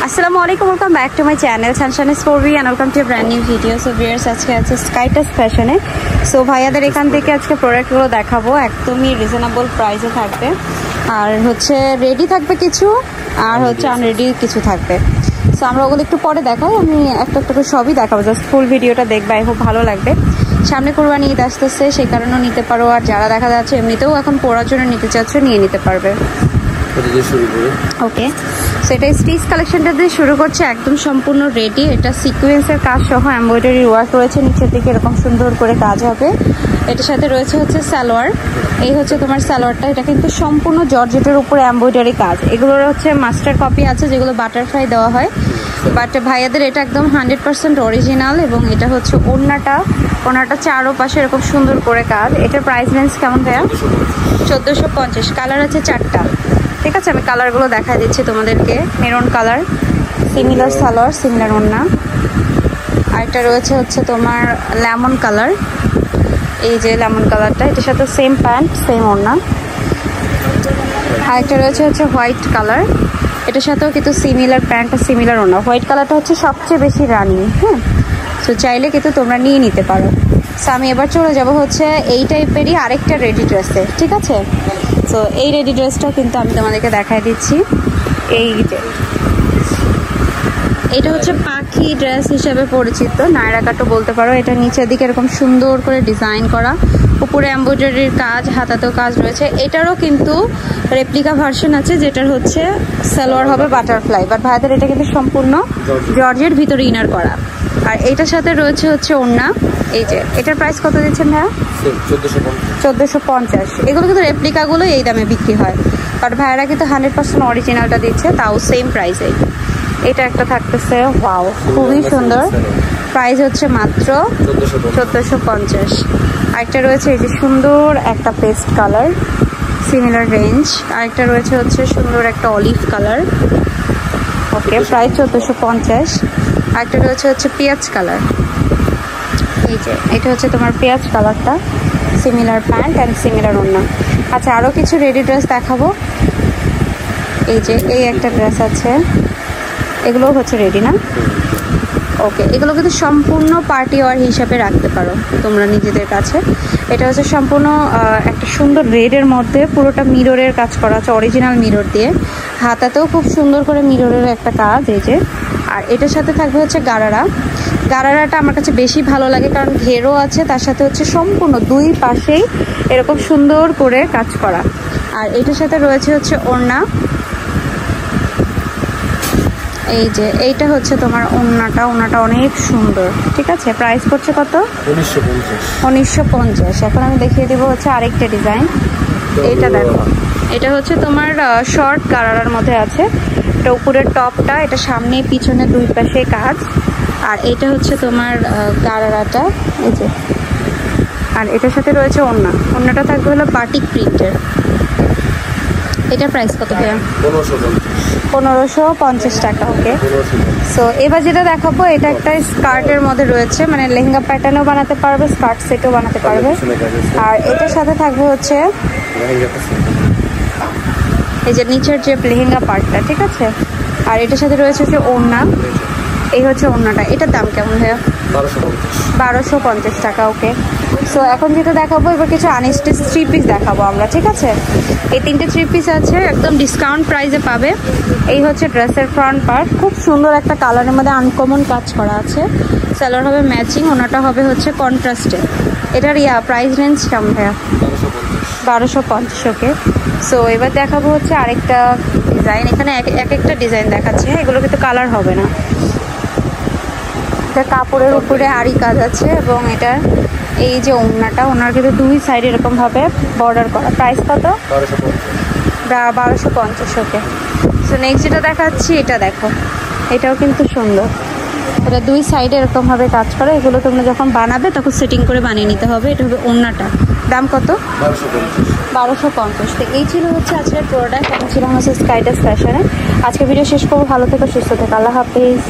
আসসালামু আলাইকুম, welcome back to my channel sunshine story and welcome to brand new video. So viewers, আজকে আছে স্কাইটাস ফ্যাশনে। সো ভাইয়াদের এখান থেকে আজকে প্রোডাক্টগুলো দেখাবো, একদমই রিজনেবল প্রাইসে থাকবে। আর হচ্ছে রেডি থাকবে কিছু, আর হচ্ছে আনরেডি কিছু থাকবে। সো আমরা ওগুলো একটু পরে দেখাই, আমি একটা একটা করে সবই দেখাবো, জাস্ট ফুল ভিডিওটা দেখবে, আই হোপ ভালো লাগবে। সামনে কোরবানি ঈদ আসতেছে, সেই কারণেও নিতে পারো, আর যারা দেখা যাচ্ছে এমনিতেও এখন পরার জন্য নিতে চাচ্ছ নিয়ে নিতে পারবে। ওকে, সো এটা স্টিচ কালেকশনটা দিয়ে শুরু করছে, একদম সম্পূর্ণ রেডি। এটা সিকোয়েন্সের কাজ সহ এমব্রয়ডারি ওয়ার্ক রয়েছে, নিচের দিকে এরকম সুন্দর করে কাজ হবে। এটার সাথে রয়েছে হচ্ছে সালোয়ার, এই হচ্ছে তোমার সালোয়ারটা। এটা কিন্তু সম্পূর্ণ জর্জেটের উপরে এমব্রয়ডারি কাজ। এগুলোর হচ্ছে মাস্টার কপি আছে যেগুলো বাটারফ্লাই দেওয়া হয়, বাট ভাইয়াদের এটা একদম 100% অরিজিনাল। এবং এটা হচ্ছে ওড়নাটা চারোপাশে এরকম সুন্দর করে কাজ। এটার প্রাইস রেঞ্জ কেমন ভাইয়া? 1450। কালার আছে 4টা, ঠিক আছে? আমি কালারগুলো দেখা দিচ্ছি তোমাদেরকে। Maroon colour, similar salwar, similar ওড়না। আরেকটা রয়েছে হচ্ছে তোমার লেমন কালার, এই যে লেমন কালারটা, এটার সাথে সেম প্যান্ট সেম ওড়না। আরেকটা রয়েছে হচ্ছে হোয়াইট কালার, এটার সাথেও কিন্তু সিমিলার প্যান্ট আর সিমিলার ওড়না। হোয়াইট কালারটা হচ্ছে সবচেয়ে বেশি রানিং, হ্যাঁ। সো চাইলে কিন্তু তোমরা নিয়ে নিতে পারো। সো আমি এবার চলে যাব হচ্ছে এই টাইপেরই আরেকটা রেডি ড্রেসে, ঠিক আছে? সো এই রেডি ড্রেসটাও কিন্তু আমি তোমাদেরকে দেখাই দিচ্ছি। এই যে এটা হচ্ছে পাখি ড্রেস হিসেবে পরিচিত, নায়রা কাটও বলতে পারো। এটা নিচের দিকে এরকম সুন্দর করে ডিজাইন করা, উপরে এমব্রয়ডারির কাজ, হাতাতেও কাজ রয়েছে। এটারও কিন্তু রেপ্লিকা ভার্সন আছে, যেটার হচ্ছে সালোয়ার হবে বাটারফ্লাই, বাট ভাইদের এটা কিন্তু সম্পূর্ণ জর্জের ভিতরে ইনার করা। আর এইটার সাথে রয়েছে হচ্ছে ওড়না। এই যে এটার প্রাইস কত দিচ্ছেন ভাইয়া? 1450। এগুলো কিন্তু রেপ্লিকাগুলো এই দামে বিক্রি হয়, বাট ভাইয়ারা কিন্তু 100% অরিজিনালটা দিচ্ছে, তাও সেম প্রাইসে। এটা একটা থাকতেছে, ওয়াও, খুবই সুন্দর। প্রাইস হচ্ছে মাত্র 1450। আরেকটা রয়েছে এই যে সুন্দর একটা পেস্ট কালার, সিমিলার রেঞ্জ। আরেকটা রয়েছে হচ্ছে সুন্দর একটা অলিভ কালার, ওকে, প্রাইস 1450। আরেকটা রয়েছে হচ্ছে পেঁয়াজ কালার, এই যে এটা হচ্ছে তোমার পেঁয়াজ কালারটা, সিমিলার প্যান্ট অ্যান্ড সিমিলার ওড়না। আচ্ছা, আরও কিছু রেডি ড্রেস দেখাবো। এই যে এই একটা ড্রেস আছে, এগুলো হচ্ছে রেডি না? ওকে, এগুলো কিন্তু সম্পূর্ণ পার্টি ওয়ার হিসাবে রাখতে পারো তোমরা নিজেদের কাছে। এটা হচ্ছে সম্পূর্ণ একটা সুন্দর রেডের মধ্যে পুরোটা মিররের কাজ করা আছে, অরিজিনাল মিরর দিয়ে। হাতাতেও খুব সুন্দর করে মিররের একটা কাজ, এই যে। আর এটার সাথে থাকবে হচ্ছে গারারাটা আমার কাছে বেশি ভালো লাগে, কারণ ঘেরও আছে, তার সাথে হচ্ছে সম্পূর্ণ দুই পাশেই এরকম সুন্দর করে কাজ করা। আর এটার সাথে রয়েছে হচ্ছে ওড়না, এই যে এইটা হচ্ছে তোমার ওড়নাটা অনেক সুন্দর, ঠিক আছে? প্রাইস করছে কত? 1950। এখন আমি দেখিয়ে দিব হচ্ছে আরেকটা ডিজাইন। এইটা দেখো, এটা হচ্ছে তোমার শর্ট গারারার মধ্যে আছে। এটা উপরের টপটা, এটা সামনে পিছনে দুই পাশে কাজ। আর এটা হচ্ছে তোমার গারারাটা, এই যে। আর এটার সাথে রয়েছে ওড়নাটা থাকবে হলো বাটিক প্রিন্টের। এটার প্রাইস কত ভাইয়া? 1550 টাকা। ওকে, সো এবার যেটা দেখাবো, এটা একটা স্কার্টের মধ্যে রয়েছে, মানে লেহেঙ্গা প্যাটার্নও বানাতে পারবে, স্কার্ট সেটও বানাতে পারবে। আর এটার সাথে থাকবে হচ্ছে এই যে নিচের যে লেহেঙ্গা পার্টটা, ঠিক আছে? আর এটার সাথে রয়েছে হচ্ছে ওড়না, এই হচ্ছে ওড়নাটা। এটার দাম কেমন ভাইয়া? 1250 টাকা। ওকে, সো এখন যেটা দেখাবো, এবার কিছু আনস্টিচ 3 পিস দেখাবো আমরা, ঠিক আছে? এই 3টে 3 পিস আছে, একদম ডিসকাউন্ট প্রাইসে পাবে। এই হচ্ছে ড্রেসের ফ্রন্ট পার্ট, খুব সুন্দর একটা কালারের মধ্যে আনকমন কাজ করা আছে। সালোয়ার হবে ম্যাচিং, ওনাটা হবে হচ্ছে কন্ট্রাস্টে। এটার প্রাইস রেঞ্জ কেমন ভাইয়া? 1250। ওকে, সো এবার দেখাবো হচ্ছে আরেকটা ডিজাইন। এখানে এক একটা ডিজাইন দেখাচ্ছে, এগুলো কিন্তু কালার হবে না। এটা কাপড়ের উপরে আড়ি কাজ আছে, এবং এটা এই যে ওনার কিন্তু দুই সাইড এরকম ভাবে বর্ডার করা। প্রাইস কত? 1250। ওকে, সো নেক্সট যেটা দেখাচ্ছি, এটা দেখো, এটাও কিন্তু সুন্দর। এটা দুই সাইডে এরকম ভাবে কাজ করা। এগুলো তোমরা যখন বানাবে তখন সেটিং করে বানিয়ে নিতে হবে। এটা হবে ওড়নাটা। দাম কত? 1250। তো এই ছিল হচ্ছে আজকের প্রোডাক্ট। আমি ছিলাম হচ্ছে স্কাইটাস ফ্যাশনে। আজকে ভিডিও শেষ করবো। ভালো থেকো, সুস্থ থেকো, আল্লাহ হাফিজ।